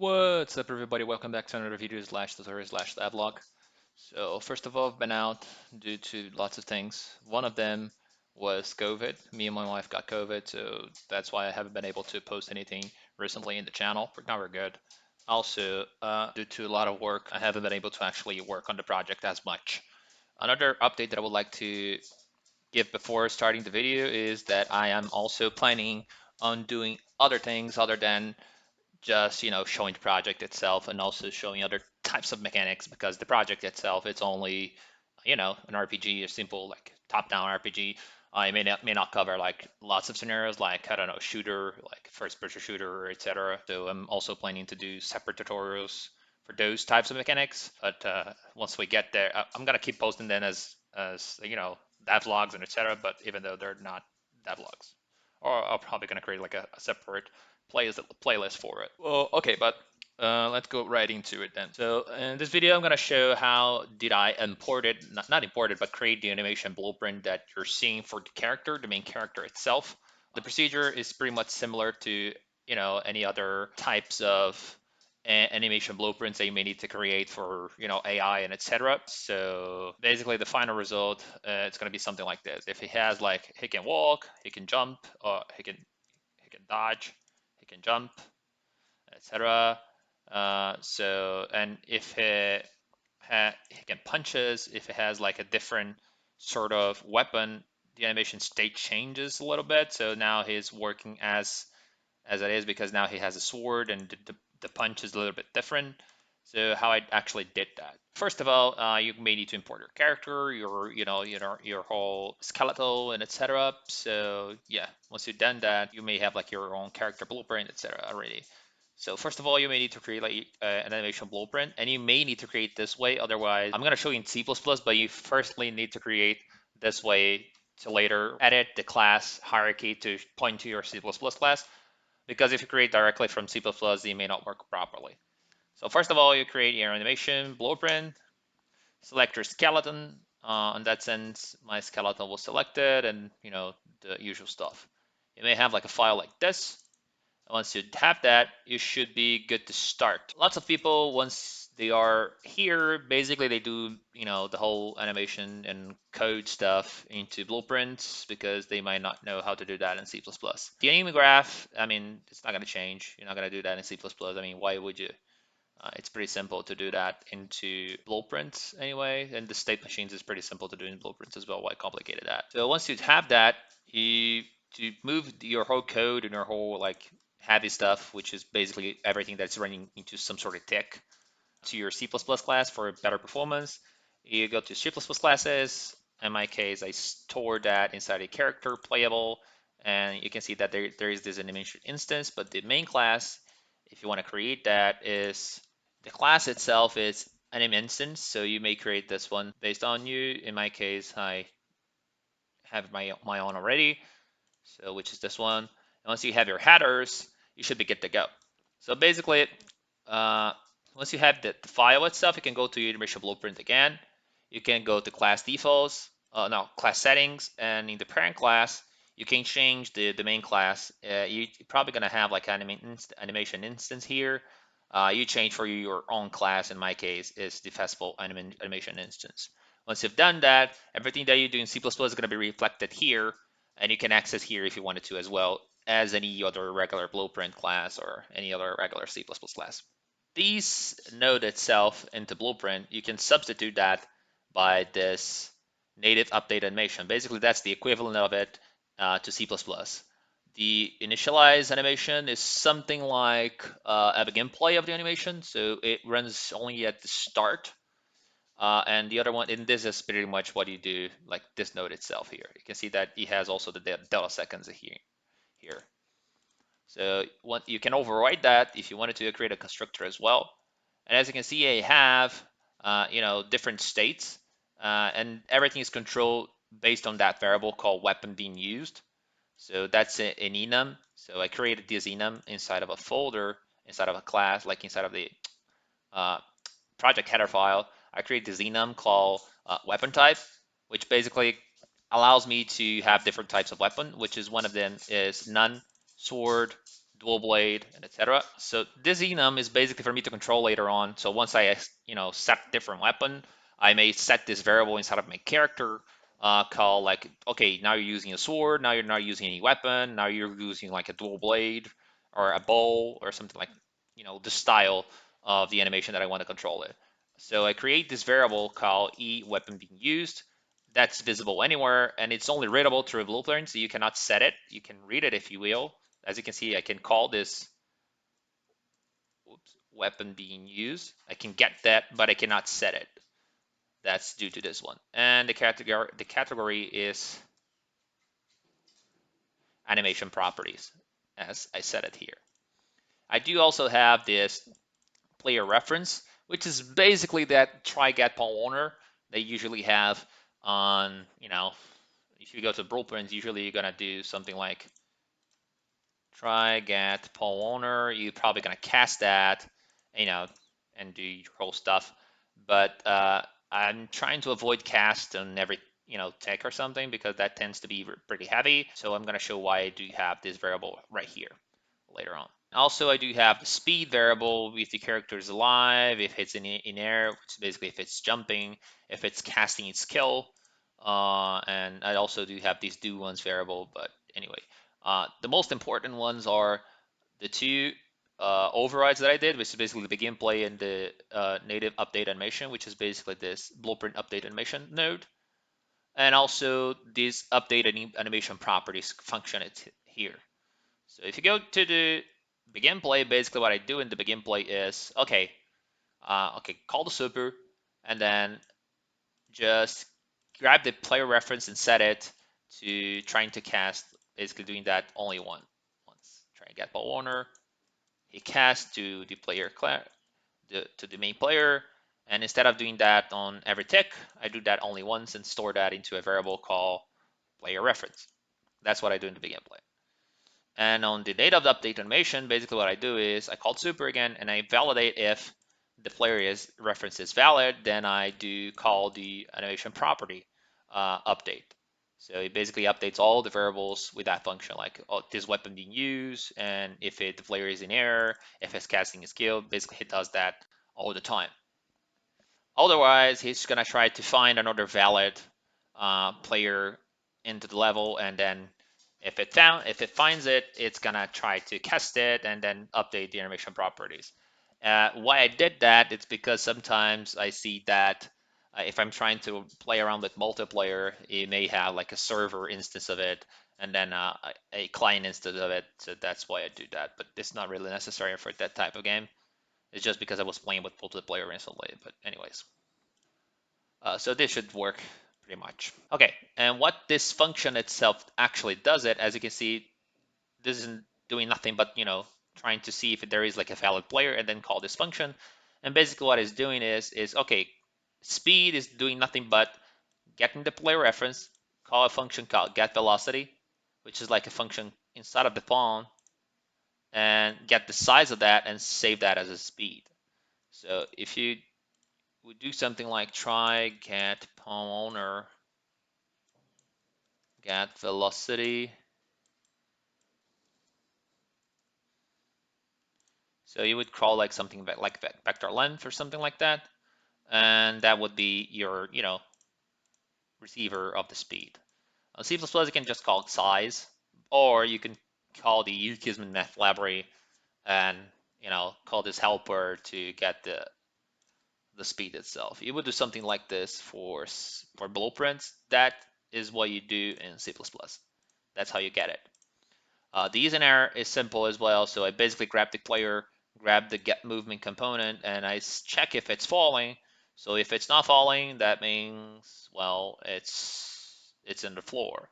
What's up, everybody? Welcome back to another video slash tutorial slash vlog. So first of all, I've been out due to lots of things. One of them was COVID. Me and my wife got COVID, so that's why I haven't been able to post anything recently in the channel. But now we're good. Also, due to a lot of work, I haven't been able to actually work on the project as much. Another update that I would like to give before starting the video is that I am also planning on doing other things other than just showing the project itself and also showing other types of mechanics, because the project itself, it's only an RPG, a simple like top-down RPG. I may not cover like lots of scenarios, like I don't know, shooter, like first-person shooter, etc. So I'm also planning to do separate tutorials for those types of mechanics. But once we get there, I'm gonna keep posting them as dev logs and etc. But even though they're not dev logs, or I'm probably gonna create like a separate playlist for it. Well, okay, but let's go right into it then. So in this video, I'm gonna show how did I import it, not import it, but create the animation blueprint that you're seeing for the character, the main character itself. The procedure is pretty much similar to any other types of animation blueprints that you may need to create for AI and etc. So basically, the final result, it's gonna be something like this. If he has like he can walk, he can jump, or he can dodge, he can jump, etc. So, and if he can punches, if it has like a different sort of weapon, the animation state changes a little bit. So now he's working as it is, because now he has a sword and the punch is a little bit different. So how I actually did that. First of all, you may need to import your character, your whole skeletal and etc. So yeah, once you've done that, you may have like your own character blueprint, etc. already. So first of all, you may need to create like an animation blueprint, and you may need to create this way. Otherwise, I'm gonna show you in C++, but you firstly need to create this way to later edit the class hierarchy to point to your C++ class, because if you create directly from C++, it may not work properly. So first of all, you create your animation blueprint, select your skeleton. In that sense, my skeleton was selected, and the usual stuff. You may have like a file like this. Once you have that, you should be good to start. Lots of people, once they are here, basically they do, the whole animation and code stuff into blueprints, because they might not know how to do that in C++. The anim graph, I mean, it's not going to change. You're not going to do that in C++. I mean, why would you? It's pretty simple to do that into blueprints anyway, and the state machines is pretty simple to do in blueprints as well. Why complicated that? So once you have that, you to move your whole code and your whole like heavy stuff, which is basically everything that's running into some sort of tick, to your C++ class for better performance. You go to C++ classes. In my case, I store that inside a character playable, and you can see that there is this animation instance, but the main class, if you want to create that, is the class itself is AnimInstance. So you may create this one based on you. In my case, I have my own already, so which is this one. And once you have your headers, you should be good to go. So basically, uh, once you have the file itself, you can go to your animation blueprint again. You can go to class defaults, class settings, and in the parent class, you can change the main class. You're probably gonna have like animation instance here. You change for your own class. In my case, is the festival animation instance. Once you've done that, everything that you do in C++ is going to be reflected here, and you can access here if you wanted to, as well as any other regular blueprint class or any other regular C++ class. This node itself into blueprint, you can substitute that by this native update animation. Basically, that's the equivalent of it to C++. The initialize animation is something like a begin play of the animation, so it runs only at the start. And the other one, and this is pretty much what you do, like this node itself here. You can see that it has also the delta seconds here. So you can override that if you wanted to create a constructor as well. And as you can see, I have different states, and everything is controlled based on that variable called weapon being used. So that's an enum. So I created this enum inside of a folder, inside of a class, like inside of the project header file. I create this enum called weapon type, which basically allows me to have different types of weapon, which is one of them is none, sword, dual blade, and etc. So this enum is basically for me to control later on. So once I set different weapon, I may set this variable inside of my character called like, okay, now you're using a sword, now you're not using any weapon, now you're using like a dual blade or a bow or something like, the style of the animation that I want to control it. So I create this variable called e weapon being used. That's visible anywhere, and it's only readable through a blueprint, so you cannot set it. You can read it if you will. As you can see, I can call this weapon being used. I can get that, but I cannot set it. That's due to this one. And the category is animation properties, as I set it here. I do also have this player reference, which is basically that try get pawn owner they usually have on, if you go to blueprints, usually you're gonna do something like try get pawn owner. You're probably gonna cast that, you know, and do your whole stuff. But I'm trying to avoid cast on every tech or something because that tends to be pretty heavy. So I'm gonna show why I do have this variable right here later on. Also, I do have the speed variable if the character is alive, if it's in air, which is basically if it's jumping, if it's casting its skill. And I also do have these do ones variable, but anyway. The most important ones are the two overrides that I did, which is basically the begin play and the native update animation, which is basically this blueprint update animation node. And also this update animation properties function here. So if you go to the begin play, basically what I do in the begin play is, okay, call the super, and then just grab the player reference and set it to trying to cast, basically doing that only once. Try and get ball owner, he casts to the player to the main player, and instead of doing that on every tick, I do that only once and store that into a variable called player reference. That's what I do in the begin play. And on the date of the update animation, basically what I do is I call super again and I validate if the player reference is valid, then I do call the animation property update. So it basically updates all the variables with that function, like this weapon being used, and if the player is in error, if it's casting a skill, basically it does that all the time. Otherwise, he's gonna try to find another valid player into the level, and then if it finds it, it's gonna try to cast it and then update the animation properties. Why I did that, it's because sometimes I see that if I'm trying to play around with multiplayer, it may have like a server instance of it and then a client instance of it. So that's why I do that. But it's not really necessary for that type of game. It's just because I was playing with multiplayer recently. But anyways. So this should work pretty much. Okay, and what this function itself actually does it, as you can see, this isn't doing nothing but, trying to see if there is like a valid player and then call this function. And basically what it's doing is okay, speed is doing nothing but getting the player reference, call a function called get velocity, which is like a function inside of the pawn, and get the size of that and save that as a speed. So if you would do something like try get pawn owner get velocity. So you would crawl like something like vector length or something like that, and that would be your receiver of the speed. On C++, you can just call it size, or you can call the Ukism math library and call this helper to get the speed itself. You would do something like this for blueprints. That is what you do in C++. That's how you get it. The use and error is simple as well. So I basically grab the player, grab the get movement component, and I check if it's falling. So if it's not falling, that means, well, it's in the floor.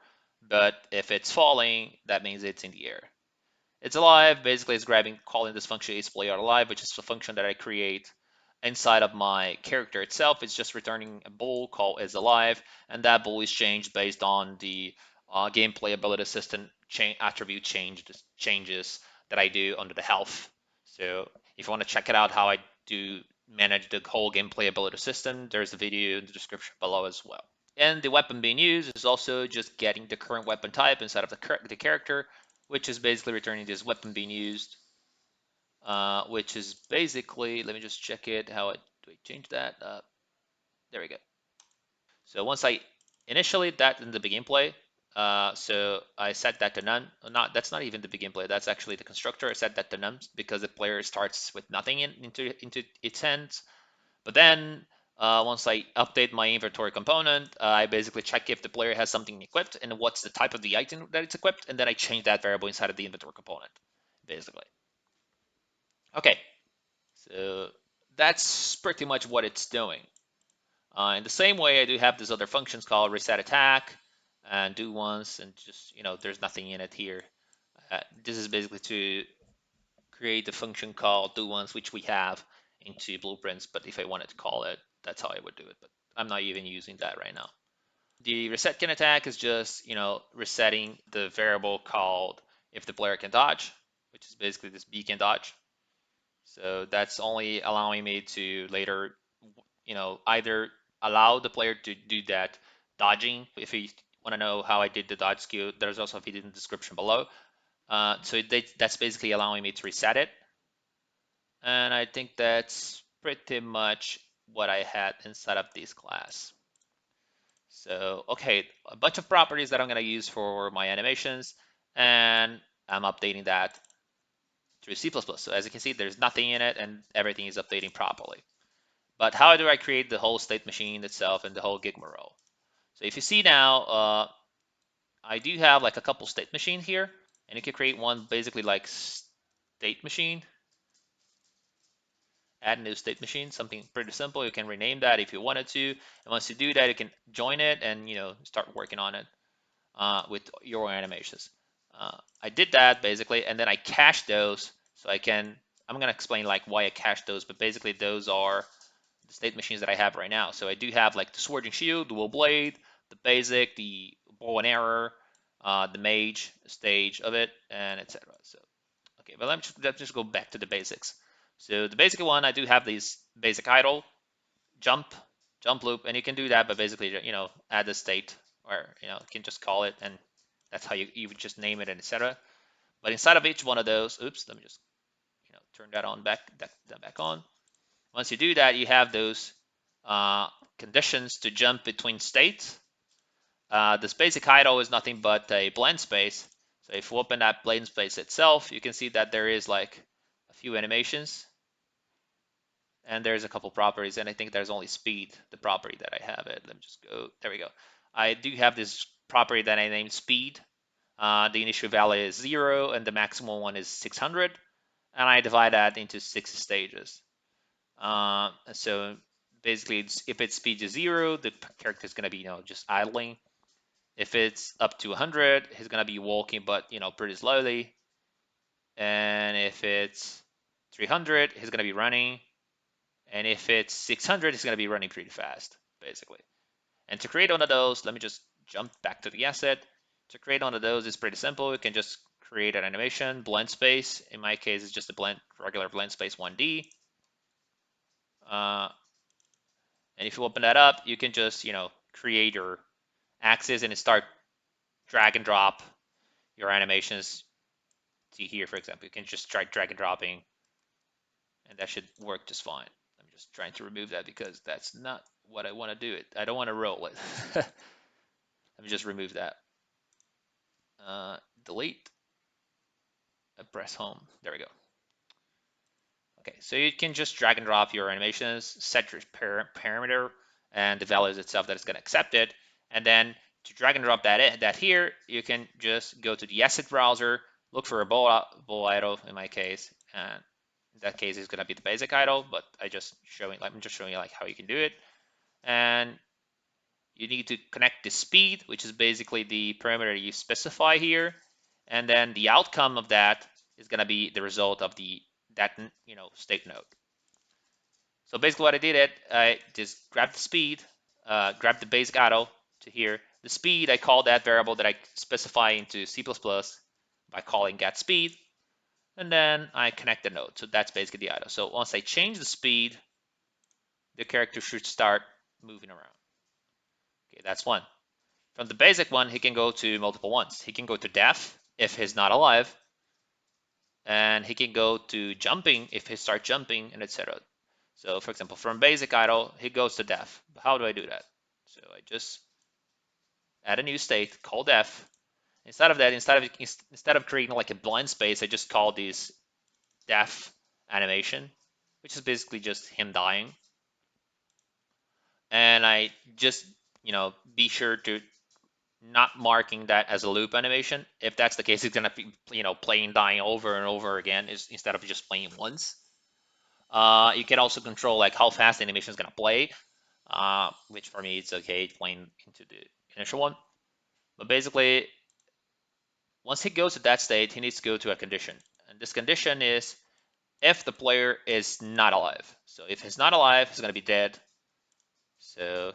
But if it's falling, that means it's in the air. It's alive, basically it's calling this function isPlayerAlive, which is a function that I create inside of my character itself. It's just returning a bool called isAlive, and that bool is changed based on the gameplay ability system attribute changes that I do under the health. So if you want to check it out how I do manage the whole gameplay ability system, there's a video in the description below as well. And the weapon being used is also just getting the current weapon type inside of the character. which is basically returning this weapon being used, which is basically, let me just check it, do I change that? There we go. So once I initially that in the begin play, so I set that to none. That's not even the begin play. That's actually the constructor. I set that to none because the player starts with nothing into its hands. But then once I update my inventory component, I basically check if the player has something equipped and what's the type of the item that it's equipped, and then I change that variable inside of the inventory component, basically. Okay, so that's pretty much what it's doing. In the same way, I do have these other functions called reset attack and do once, and just, there's nothing in it here. This is basically to create the function called do once, which we have into blueprints, but if I wanted to call it, that's how I would do it, but I'm not even using that right now. The reset can attack is just, resetting the variable called if the player can dodge, which is basically this B can dodge. So that's only allowing me to later, either allow the player to do that dodging. If you want to know how I did the dodge skill, there's also a video in the description below. So that's basically allowing me to reset it. And I think that's pretty much what I had inside of this class. So, okay, a bunch of properties that I'm going to use for my animations, and I'm updating that through C++. So as you can see, there's nothing in it and everything is updating properly. But how do I create the whole state machine itself and the whole Gigma row? So if you see now, I do have like a couple state machine here, and you can create one basically like state machine, add a new state machine, something pretty simple. You can rename that if you wanted to. And once you do that, you can join it and, start working on it with your animations. I did that basically, and then I cached those so I'm going to explain like why I cached those, but basically those are the state machines that I have right now. So I do have like the sword and shield, dual blade, the basic, the bow and arrow, the mage stage of it, and etc. So okay, but let's just go back to the basics. So the basic one, I do have these basic idle, jump, jump loop, and you can do that, but basically, add a state, or you can just call it, and that's how you would just name it and etc. But inside of each one of those, oops, let me just turn that on that back on. Once you do that, you have those conditions to jump between states. This basic idle is nothing but a blend space. So if you open that blend space itself, you can see that there is like a few animations, and there's a couple properties, and I think there's only speed, the property that I have it. Let me just go, there we go. I do have this property that I named speed. The initial value is 0, and the maximum one is 600, and I divide that into 6 stages. So basically, if its speed is 0, the character is going to be, just idling. If it's up to 100, he's going to be walking, but, pretty slowly. And if it's 300, he's going to be running. And if it's 600, it's going to be running pretty fast, basically. And to create one of those, let me just jump back to the asset. To create one of those is pretty simple. You can just create an animation, blend space. In my case, it's just a regular blend space 1D. And if you open that up, you can just, create your axis and start drag and drop your animations. See here, for example, you can just try drag and dropping, and that should work just fine. I'm just trying to remove that because that's not what I want to do. I don't want to roll it. Let me just remove that. Delete. Press home. There we go. Okay, so you can just drag and drop your animations, set your parameter and the values itself that it's going to accept it. And then to drag and drop that here, you can just go to the asset browser, look for a bow idle in my case, and in that case it's going to be the basic idle, but I'm just showing you like how you can do it. And you need to connect the speed, which is basically the parameter you specify here, and then the outcome of that is going to be the result of that state node. So basically what I did, I just grabbed the speed, grabbed the basic idle to here. The speed, I call that variable that I specify into C++ by calling get speed, and then I connect the node. So that's basically the idle. So once I change the speed, the character should start moving around. Okay, that's one. From the basic one, he can go to multiple ones. He can go to def, if he's not alive, and he can go to jumping if he starts jumping, and etc. So for example, from basic idle, he goes to def. How do I do that? So I just add a new state, call def. Instead of that, instead of creating like a blind space, I just call this def animation, which is basically just him dying. And I just, be sure to not marking that as a loop animation. If that's the case, it's gonna be, playing dying over and over again instead of just playing once. You can also control like how fast the animation is gonna play, which for me it's okay playing into the initial one. But basically, once he goes to that state, he needs to go to a condition, and this condition is if the player is not alive. So if he's not alive, he's gonna be dead. So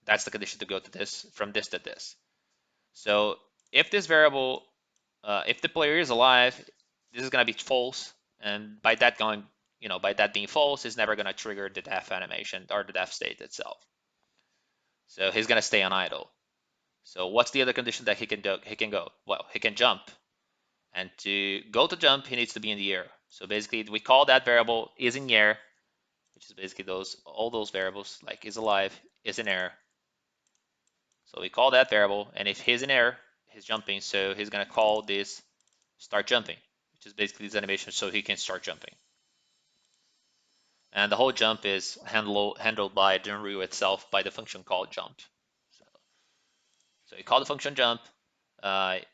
that's the condition to go to this, from this to this. So if this variable, if the player is alive, this is gonna be false, and by that by that being false, it's never gonna trigger the def animation or the def state itself. So he's gonna stay on idle. So what's the other condition that he can do? He can go. Well, he can jump, and to go to jump, he needs to be in the air. So basically, we call that variable is in the air, which is basically all those variables like is alive, is in air. So we call that variable, and if he's in air, he's jumping. So he's gonna call this start jumping, which is basically this animation so he can start jumping. And the whole jump is handled by Dunryu itself by the function called jump. So you call the function jump,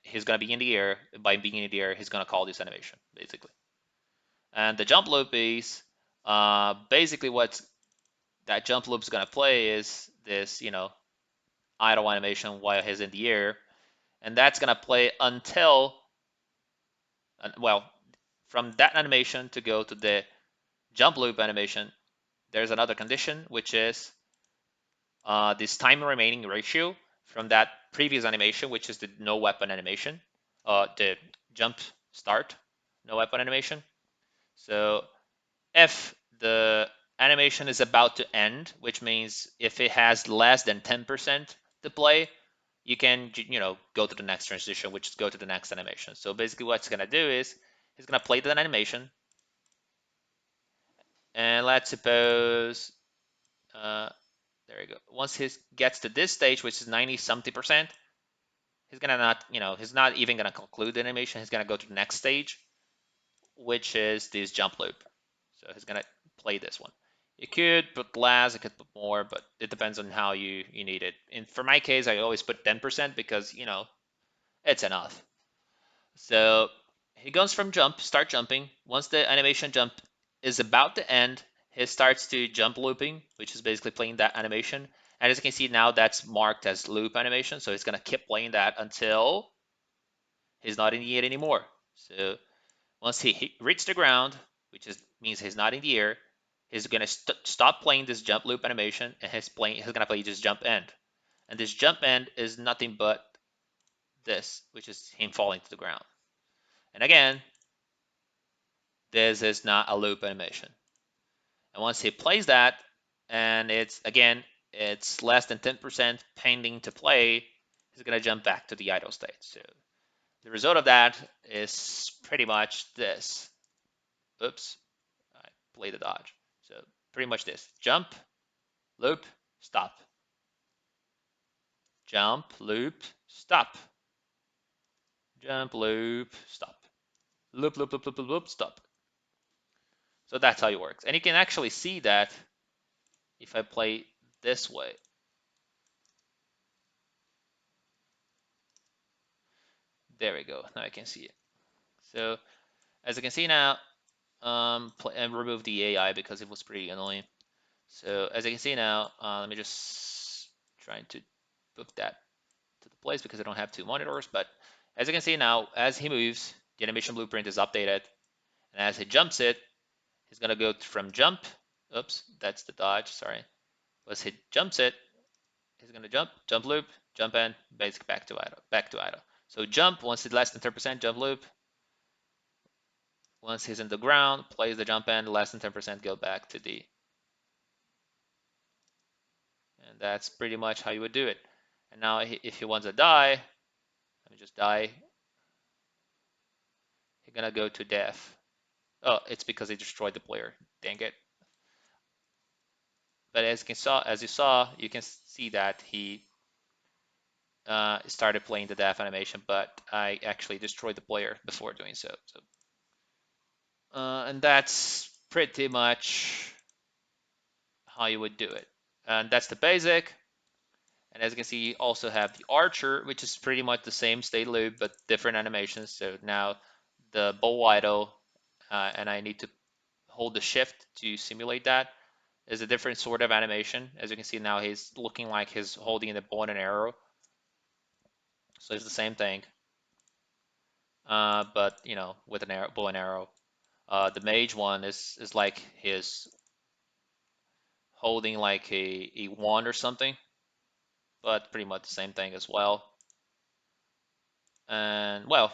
he's going to be in the air. By being in the air, he's going to call this animation, basically. And the jump loop is basically what that jump loop is going to play is this, idle animation while he's in the air. And that's going to play until, well, from that animation to go to the jump loop animation, there's another condition, which is this time remaining ratio from that previous animation, which is the no weapon animation, the jump start, no weapon animation. So if the animation is about to end, which means if it has less than 10% to play, you can, go to the next transition, which is go to the next animation. So basically what it's going to do is it's going to play that animation. And let's suppose, there you go. Once he gets to this stage, which is 90 something percent, he's gonna not, he's not even gonna conclude the animation. He's gonna go to the next stage, which is this jump loop. So he's gonna play this one. You could put less, you could put more, but it depends on how you need it. And for my case, I always put 10% because, it's enough. So he goes from jump, start jumping. Once the animation jump is about to end, he starts to jump looping, which is basically playing that animation. And as you can see now, that's marked as loop animation. So he's going to keep playing that until he's not in the air anymore. So once he reaches the ground, which means he's not in the air, he's going to stop playing this jump loop animation, and he's going to play this jump end. And this jump end is nothing but this, which is him falling to the ground. And again, this is not a loop animation. And once he plays that, and it's less than 10% pending to play, he's gonna jump back to the idle state. So the result of that is pretty much this. Oops, I played a dodge. So pretty much this: jump, loop, stop, jump, loop, stop, jump, loop, stop, loop, loop, loop, loop, loop, loop, stop. So that's how it works, and you can actually see that if I play this way. There we go. Now I can see it. So as you can see now, and remove the AI because it was pretty annoying. So as you can see now, let me just try to book that to the place because I don't have two monitors. But as you can see now, as he moves, the animation blueprint is updated. And as he jumps it, he's gonna go from jump. Oops, that's the dodge, sorry. Once he jumps it, he's gonna jump loop, jump in, basic back to idle. So jump, once it's less than 10%, jump loop. Once he's in the ground, plays the jump end, less than 10%, go back to D. And that's pretty much how you would do it. And now if he wants to die, let me just die. gonna go to def. Oh, it's because they destroyed the player. Dang it. But as you saw, you can see that he started playing the def animation, but I actually destroyed the player before doing so. And that's pretty much how you would do it. And that's the basic. And as you can see, you also have the archer, which is pretty much the same state loop, but different animations. So now the bow idle, and I need to hold the shift to simulate that, is a different sort of animation. As you can see now, he's looking like he's holding the bow and an arrow. So it's the same thing, but you know, with an arrow, bow and arrow. The mage one is like his holding like a wand or something, but pretty much the same thing as well. And well,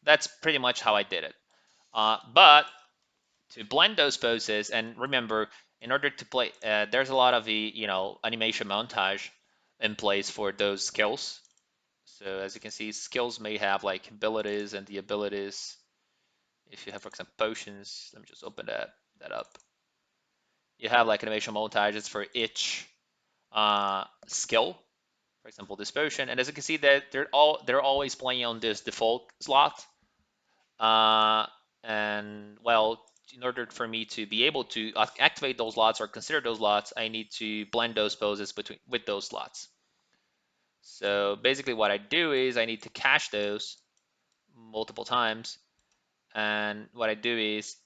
that's pretty much how I did it. But to blend those poses, and remember, in order to play, there's a lot of the animation montage in place for those skills. So as you can see, skills may have like abilities, and the abilities, if you have, for example, potions, let me just open that up. You have like animation montages for each skill. For example, this potion, and as you can see, that they're always playing on this default slot. Uh, and well, in order for me to be able to activate those slots or consider those slots, I need to blend those poses with those slots. So basically what I do is I need to cache those multiple times. And what I do is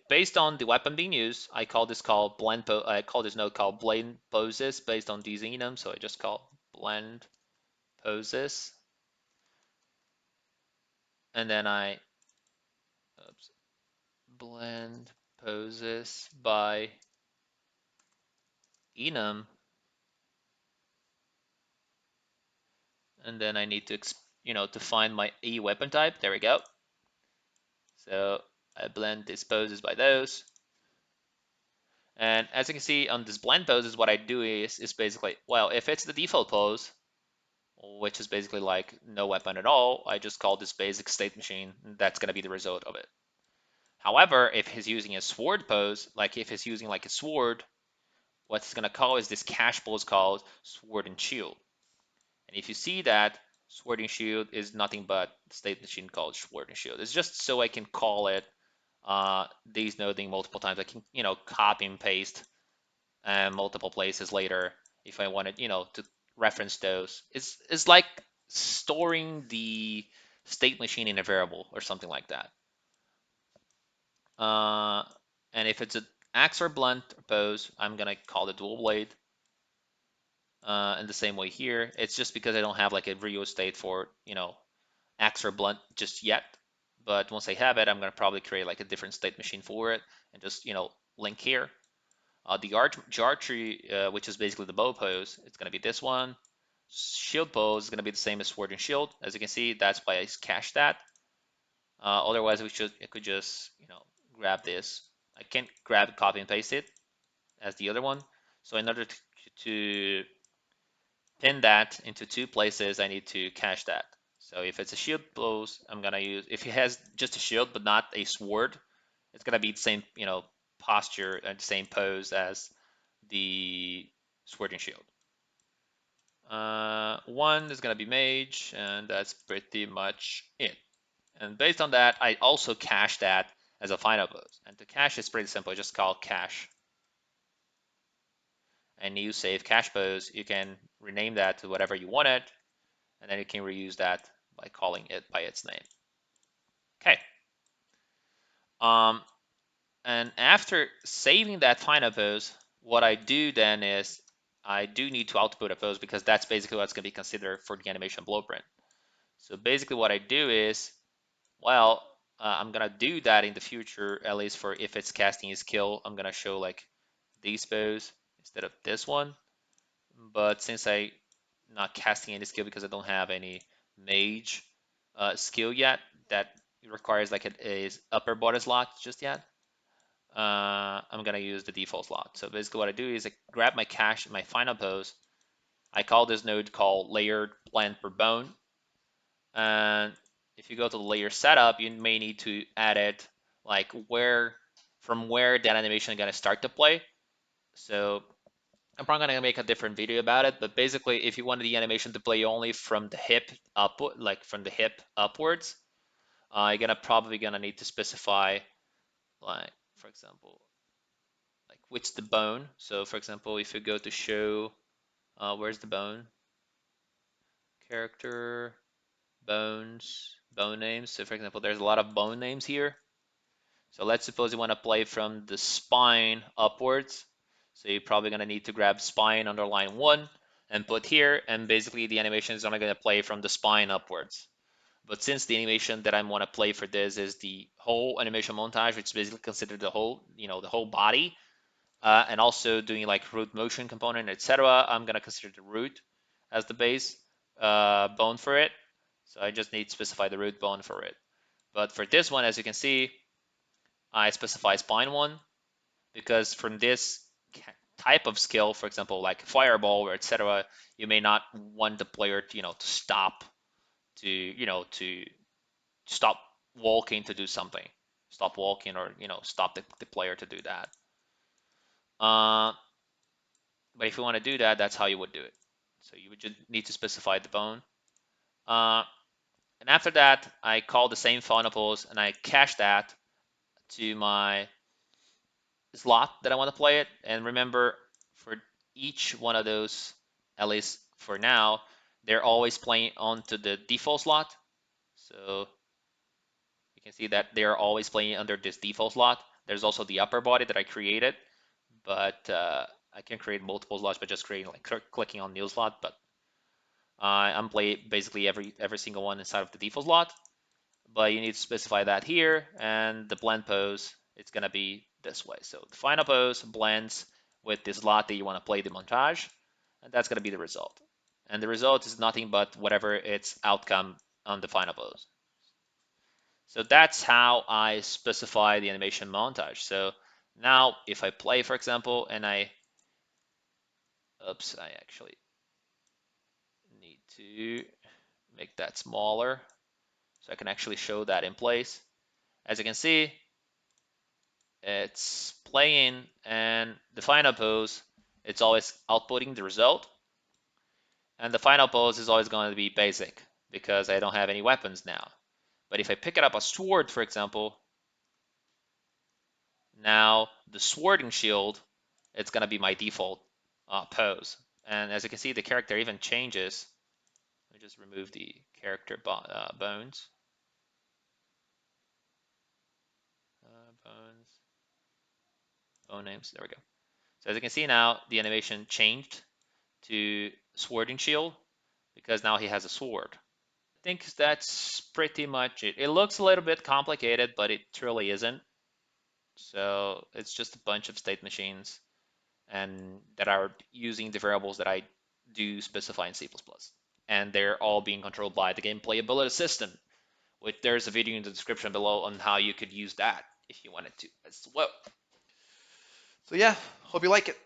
based on the weapon being used, I call this node called blend poses based on these enums. So I just call blend poses. And then blend poses by enum, and then I need to to find my E weapon type. There we go. So I blend these poses by those, and as you can see on this blend poses, what I do is basically, well, if it's the default pose, which is basically like no weapon at all, I just call this basic state machine. That's gonna be the result of it. However, if he's using a sword pose, like if he's using like a sword, what it's gonna call is this cache pose called sword and shield. And if you see that, Sword and Shield is nothing but state machine called Sword and Shield. It's just so I can call it these noding multiple times. I can, copy and paste multiple places later if I wanted, to reference those. It's like storing the state machine in a variable or something like that. Uh, and if it's an axe or blunt pose, I'm gonna call it dual blade. In the same way here, it's just because I don't have like a real state for axe or blunt just yet. But once I have it, I'm gonna probably create like a different state machine for it and just link here. The archery, which is basically the bow pose, it's gonna be this one. Shield pose is gonna be the same as sword and shield. As you can see, that's why I cached that. Otherwise, I could just grab this. I can't grab, copy, and paste it as the other one. So in order to pin that into two places, I need to cache that. So if it's a shield pose, I'm gonna use, if it has just a shield but not a sword, it's gonna be the same, posture and the same pose as the sword and shield. One is gonna be mage, and that's pretty much it. And based on that, I also cache that as a final pose. And to cache is pretty simple, just call cache. And you save cache pose, you can rename that to whatever you want it, and then you can reuse that by calling it by its name. Okay. And after saving that final pose, what I do then is I do need to output a pose because that's basically what's going to be considered for the animation blueprint. So basically what I do is, well, I'm going to do that in the future, at least for if it's casting a skill, I'm going to show like these pose instead of this one. But since I'm not casting any skill because I don't have any mage skill yet that requires like a upper body slot just yet, I'm gonna use the default slot. So basically what I do is I grab my cache, my final pose. I call this node called layered blend per bone. And if you go to the layer setup, you may need to edit like from where that animation is gonna start to play. So I'm probably gonna make a different video about it, but basically, if you wanted the animation to play only from the hip up, like from the hip upwards, you're probably gonna need to specify, like for example, like which the bone. So for example, if you go to show, where's the bone? Character, bones, bone names. So for example, there's a lot of bone names here. So let's suppose you want to play from the spine upwards. So you're probably going to need to grab spine under line 1 and put here, and basically the animation is only going to play from the spine upwards. But since the animation that I want to play for this is the whole animation montage, which is basically considered the whole, the whole body, and also doing like root motion component, etc., I'm going to consider the root as the base bone for it. So I just need to specify the root bone for it. But for this one, as you can see, I specify spine 1 because from this type of skill, for example, like fireball or etc., you may not want the player to, to stop to stop walking to do something, stop walking, or stop the player to do that. But if you want to do that, that's how you would do it. So you would just need to specify the bone. And after that, I call the same final pose and I cache that to my slot that I want to play it. And remember, for each one of those, at least for now, they're always playing onto the default slot. So you can see that they're always playing under this default slot. There's also the upper body that I created, but I can create multiple slots by just creating like clicking on new slot. But I'm playing basically every single one inside of the default slot. But you need to specify that here, and the blend pose, it's gonna be this way. So the final pose blends with this slot that you want to play the montage, and that's gonna be the result. And the result is nothing but whatever its outcome on the final pose. So that's how I specify the animation montage. So now if I play, for example, and I actually need to make that smaller so I can actually show that in place. As you can see, it's playing, and the final pose, it's always outputting the result. And the final pose is always going to be basic because I don't have any weapons now. But if I pick it up a sword, for example, now the swording shield, it's going to be my default pose. And as you can see, the character even changes. Let me just remove the character bones. Bones. Bone names. There we go. So as you can see now, the animation changed to swording shield because now he has a sword. I think that's pretty much it. It looks a little bit complicated, but it truly isn't. So it's just a bunch of state machines and that are using the variables that I do specify in C++. And they're all being controlled by the game playability system, which there's a video in the description below on how you could use that if you wanted to as well. So yeah, hope you like it.